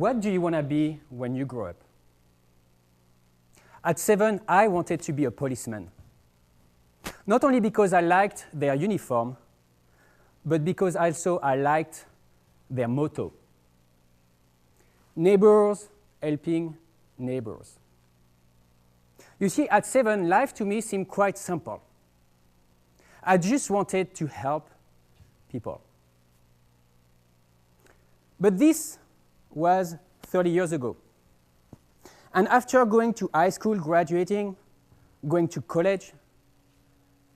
What do you want to be when you grow up? At 7, I wanted to be a policeman. Not only because I liked their uniform, but because also I liked their motto. Neighbors helping neighbors. You see, at 7, life to me seemed quite simple. I just wanted to help people. But this was 30 years ago. And after going to high school, graduating, going to college,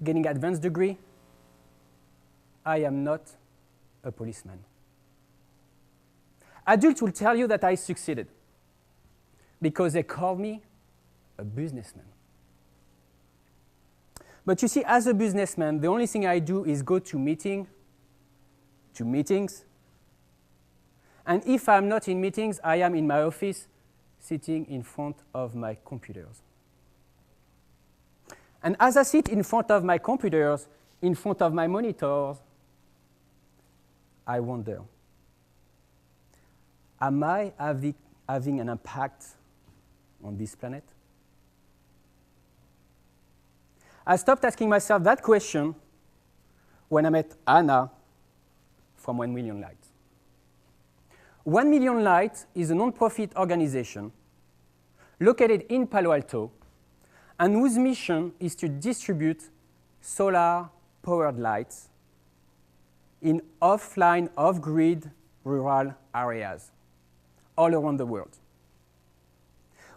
getting an advanced degree, I am not a policeman. Adults will tell you that I succeeded because they call me a businessman. But you see, as a businessman, the only thing I do is go to meetings, and if I'm not in meetings, I am in my office sitting in front of my computers. And as I sit in front of my computers, in front of my monitors, I wonder, am I having an impact on this planet? I stopped asking myself that question when I met Anna from 1 Million Lights. 1 Million Lights is a non-profit organization located in Palo Alto and whose mission is to distribute solar-powered lights in offline, off-grid rural areas all around the world.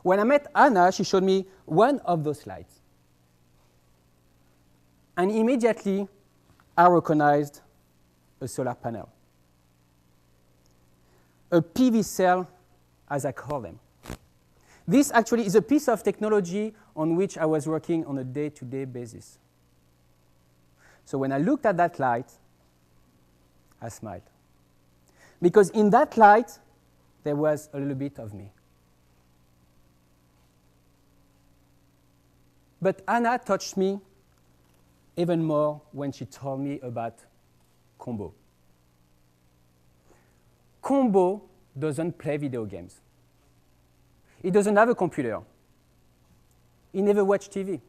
When I met Anna, she showed me one of those lights. And immediately, I recognized a solar panel. A PV cell, as I call them. This actually is a piece of technology on which I was working on a day-to-day basis. So when I looked at that light, I smiled. Because in that light, there was a little bit of me. But Anna touched me even more when she told me about Combo. Combo doesn't play video games. He doesn't have a computer. He never watched TV.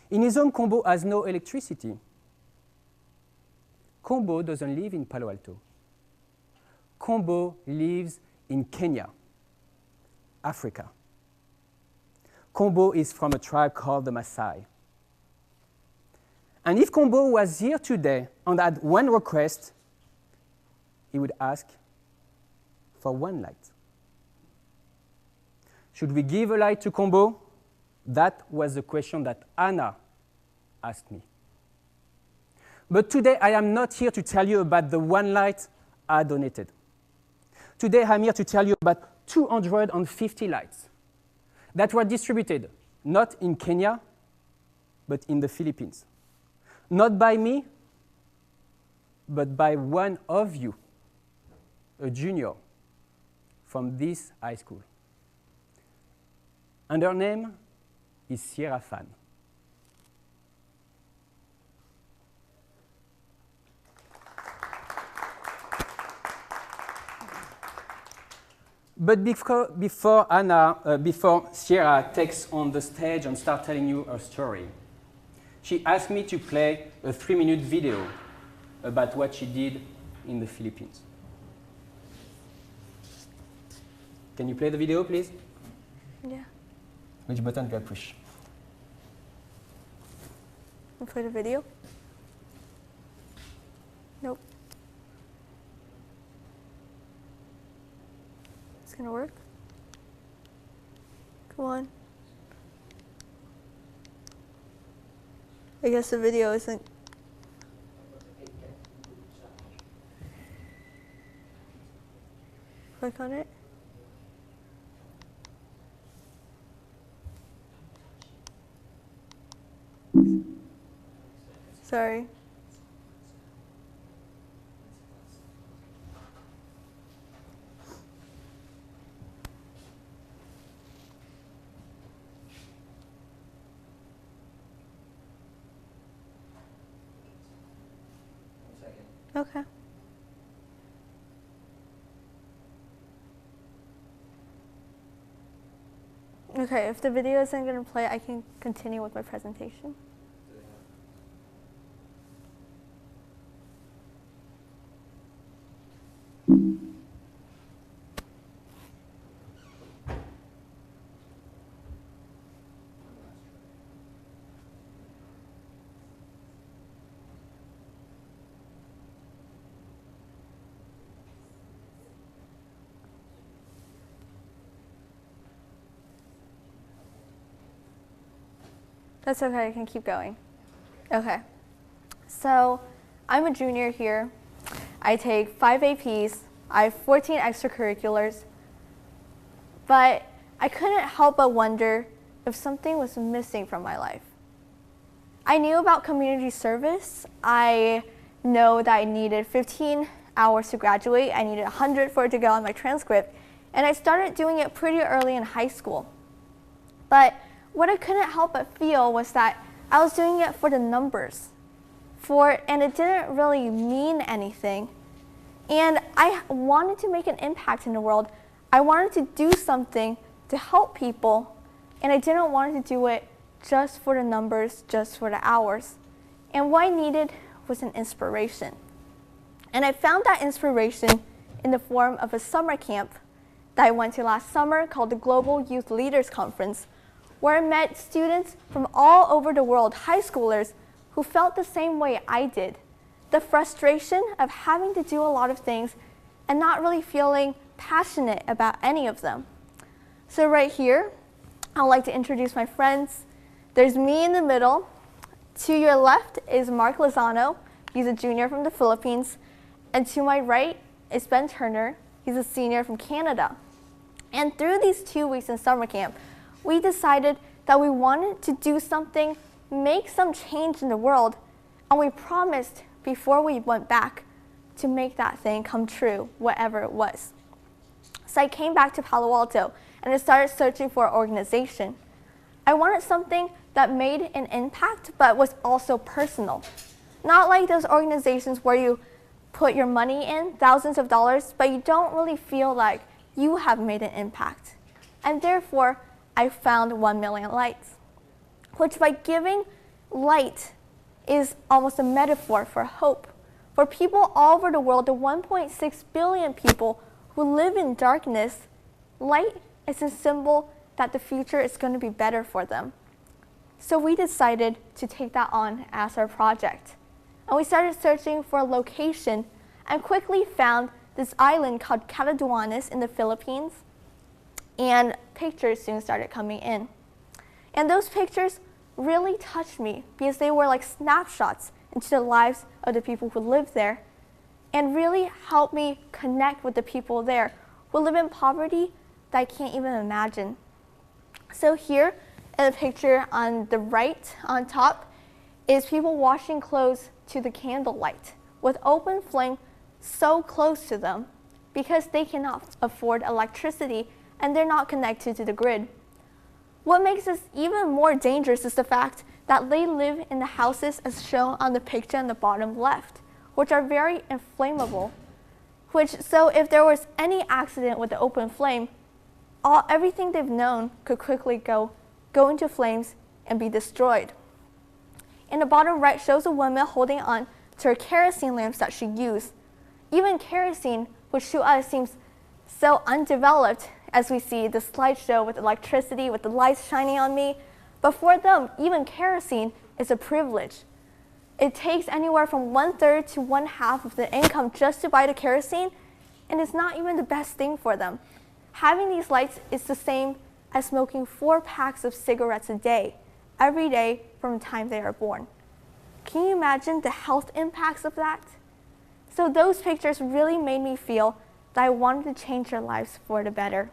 In his home, Combo has no electricity. Combo doesn't live in Palo Alto. Combo lives in Kenya, Africa. Combo is from a tribe called the Maasai. And if Combo was here today and had one request, he would ask for one light. Should we give a light to Combo? That was the question that Anna asked me. But today, I am not here to tell you about the one light I donated. Today, I'm here to tell you about 250 lights that were distributed not in Kenya, but in the Philippines. Not by me, but by one of you, a junior from this high school. And her name is Sierra Fan. But before Sierra takes on the stage and starts telling you her story, she asked me to play a 3-minute video about what she did in the Philippines. Can you play the video, please? Yeah. Which button do I push? You play the video? Nope. It's gonna work? Come on. I guess the video isn't. Click on it. Sorry. Okay. Okay, if the video isn't going to play, I can continue with my presentation. That's okay, I can keep going. Okay, so I'm a junior here. I take 5 APs, I have 14 extracurriculars, but I couldn't help but wonder if something was missing from my life. I knew about community service. I know that I needed 15 hours to graduate. I needed 100 for it to go on my transcript, and I started doing it pretty early in high school. But what I couldn't help but feel was that I was doing it for the numbers, and it didn't really mean anything. And I wanted to make an impact in the world. I wanted to do something to help people, and I didn't want to do it just for the numbers, just for the hours. And what I needed was an inspiration. And I found that inspiration in the form of a summer camp that I went to last summer called the Global Youth Leaders Conference, where I met students from all over the world, high schoolers, who felt the same way I did. The frustration of having to do a lot of things and not really feeling passionate about any of them. So right here, I'd like to introduce my friends. There's me in the middle. To your left is Mark Lozano. He's a junior from the Philippines. And to my right is Ben Turner. He's a senior from Canada. And through these 2 weeks in summer camp, we decided that we wanted to do something, make some change in the world, and we promised before we went back to make that thing come true, whatever it was. So I came back to Palo Alto and I started searching for an organization. I wanted something that made an impact but was also personal. Not like those organizations where you put your money in, thousands of dollars, but you don't really feel like you have made an impact. And therefore, I found 1 Million Lights, which by giving light is almost a metaphor for hope. For people all over the world, the 1.6 billion people who live in darkness, light is a symbol that the future is going to be better for them. So we decided to take that on as our project. And we started searching for a location and quickly found this island called Catanduanes in the Philippines. And pictures soon started coming in. And those pictures really touched me because they were like snapshots into the lives of the people who live there and really helped me connect with the people there who live in poverty that I can't even imagine. So here in the picture on the right, on top, is people washing clothes to the candlelight with open flame so close to them because they cannot afford electricity and they're not connected to the grid. What makes this even more dangerous is the fact that they live in the houses as shown on the picture on the bottom left, which are very inflammable. So if there was any accident with the open flame, everything they've known could quickly go into flames and be destroyed. And the bottom right shows a woman holding on to her kerosene lamps that she used. Even kerosene, which to us seems so undeveloped, as we see the slideshow with electricity, with the lights shining on me. But for them, even kerosene is a privilege. It takes anywhere from 1/3 to 1/2 of the income just to buy the kerosene, and it's not even the best thing for them. Having these lights is the same as smoking 4 packs of cigarettes a day, every day from the time they are born. Can you imagine the health impacts of that? So those pictures really made me feel that I wanted to change their lives for the better.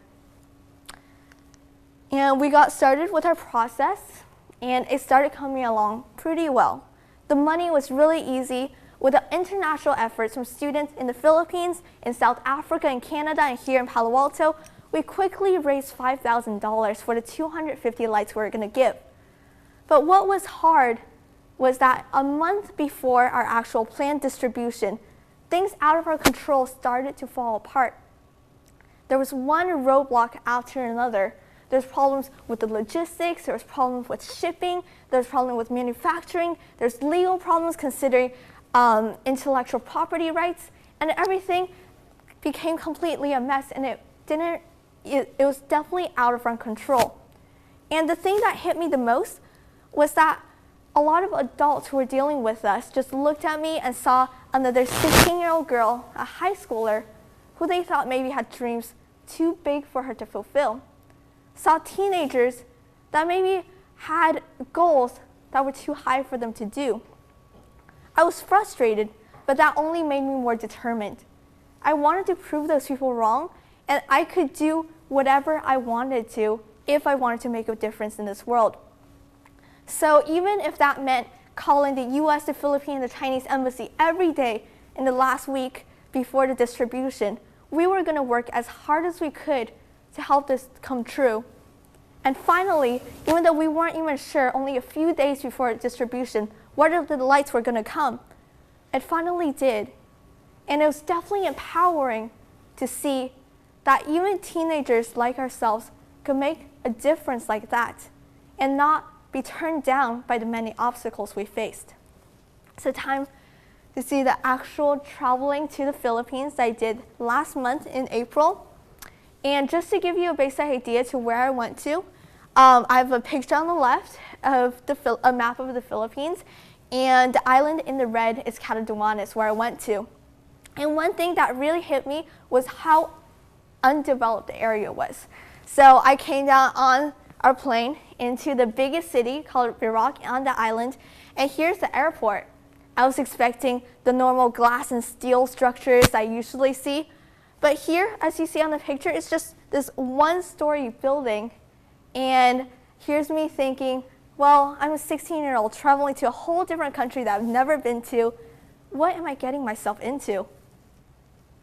And we got started with our process, and it started coming along pretty well. The money was really easy. With the international efforts from students in the Philippines, in South Africa, in Canada, and here in Palo Alto, we quickly raised $5,000 for the 250 lights we were going to give. But what was hard was that a month before our actual planned distribution, things out of our control started to fall apart. There was one roadblock after another. There's problems with the logistics, there's problems with shipping, there's problems with manufacturing, there's legal problems considering intellectual property rights, and everything became completely a mess, and it was definitely out of our control. And the thing that hit me the most was that a lot of adults who were dealing with us just looked at me and saw another 16-year-old girl, a high schooler, who they thought maybe had dreams too big for her to fulfill. Saw teenagers that maybe had goals that were too high for them to do. I was frustrated, but that only made me more determined. I wanted to prove those people wrong, and I could do whatever I wanted to if I wanted to make a difference in this world. So even if that meant calling the US, the Philippines, the Chinese embassy every day in the last week before the distribution, we were going to work as hard as we could to help this come true. And finally, even though we weren't even sure only a few days before distribution whether the lights were going to come, it finally did. And it was definitely empowering to see that even teenagers like ourselves could make a difference like that and not be turned down by the many obstacles we faced. So time to see the actual traveling to the Philippines that I did last month in April. And just to give you a basic idea to where I went to, I have a picture on the left of a map of the Philippines, and the island in the red is Catanduanes, where I went to. And one thing that really hit me was how undeveloped the area was. So I came down on our plane into the biggest city called Virac on the island, and here's the airport. I was expecting the normal glass and steel structures I usually see, but here, as you see on the picture, it's just this one-story building, and here's me thinking, well, I'm a 16-year-old traveling to a whole different country that I've never been to. What am I getting myself into?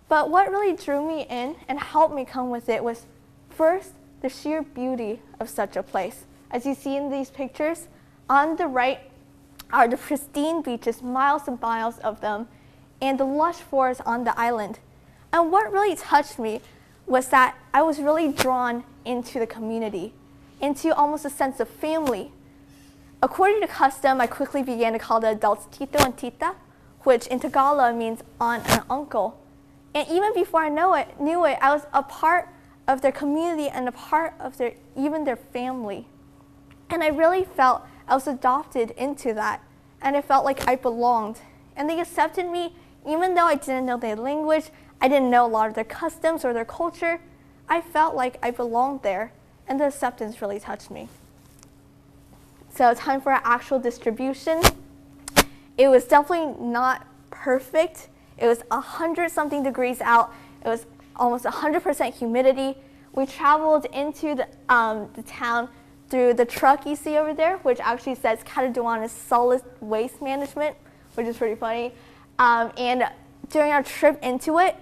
But what really drew me in and helped me come with it was, first, the sheer beauty of such a place. As you see in these pictures, on the right are the pristine beaches, miles and miles of them, and the lush forests on the island. And what really touched me was that I was really drawn into the community, into almost a sense of family. According to custom, I quickly began to call the adults Tito and Tita, which in Tagalog means aunt and uncle. And even before I knew it, I was a part of their community and a part of even their family. And I really felt I was adopted into that, and it felt like I belonged. And they accepted me even though I didn't know their language, I didn't know a lot of their customs or their culture. I felt like I belonged there, and the acceptance really touched me. So time for our actual distribution. It was definitely not perfect. It was 100-something degrees out. It was almost 100% humidity. We traveled into the town through the truck you see over there, which actually says Catanduanes Solid Waste Management, which is pretty funny. And during our trip into it,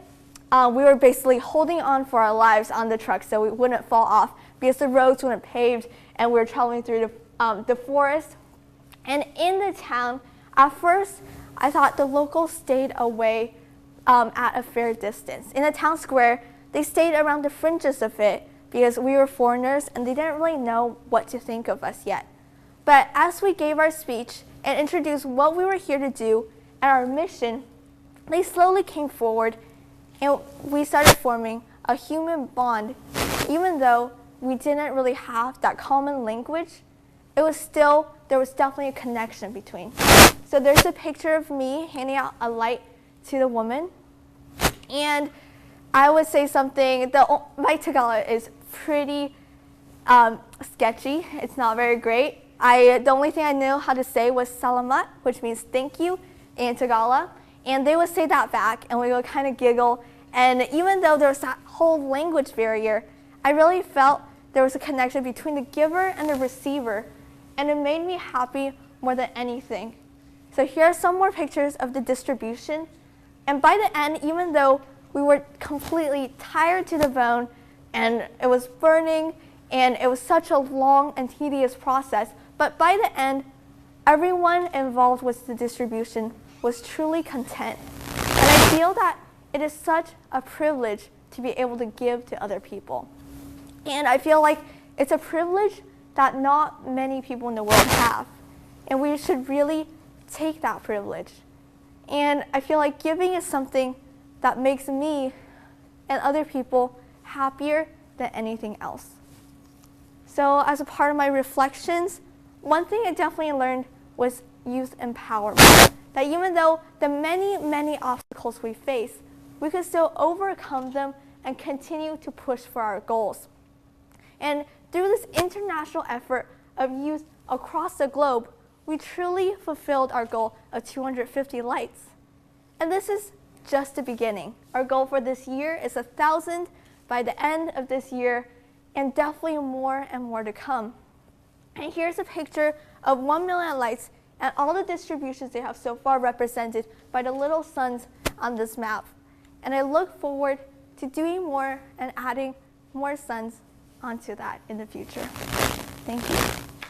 we were basically holding on for our lives on the truck so we wouldn't fall off because the roads weren't paved and we were traveling through the forest. And in the town, at first, I thought the locals stayed away at a fair distance. In the town square, they stayed around the fringes of it because we were foreigners and they didn't really know what to think of us yet. But as we gave our speech and introduced what we were here to do and our mission, they slowly came forward and we started forming a human bond. Even though we didn't really have that common language, there was definitely a connection between. So there's a picture of me handing out a light to the woman, and I would say something, my Tagalog is pretty sketchy. It's not very great. The only thing I knew how to say was salamat, which means thank you in Tagalog, and they would say that back, and we would kind of giggle, and even though there was that whole language barrier, I really felt there was a connection between the giver and the receiver, and it made me happy more than anything. So here are some more pictures of the distribution, and by the end, even though we were completely tired to the bone, and it was burning, and it was such a long and tedious process, but by the end, everyone involved with the distribution was truly content. And I feel that it is such a privilege to be able to give to other people. And I feel like It's a privilege that not many people in the world have, and we should really take that privilege. And I feel like giving is something that makes me and other people happier than anything else. So as a part of my reflections, one thing I definitely learned was youth empowerment. That even though the many, many obstacles we face, we can still overcome them and continue to push for our goals. And through this international effort of youth across the globe, we truly fulfilled our goal of 250 lights. And this is just the beginning. Our goal for this year is 1,000 by the end of this year, and definitely more and more to come. And here's a picture of 1 million lights and all the distributions they have so far represented by the little suns on this map. And I look forward to doing more and adding more suns onto that in the future. Thank you.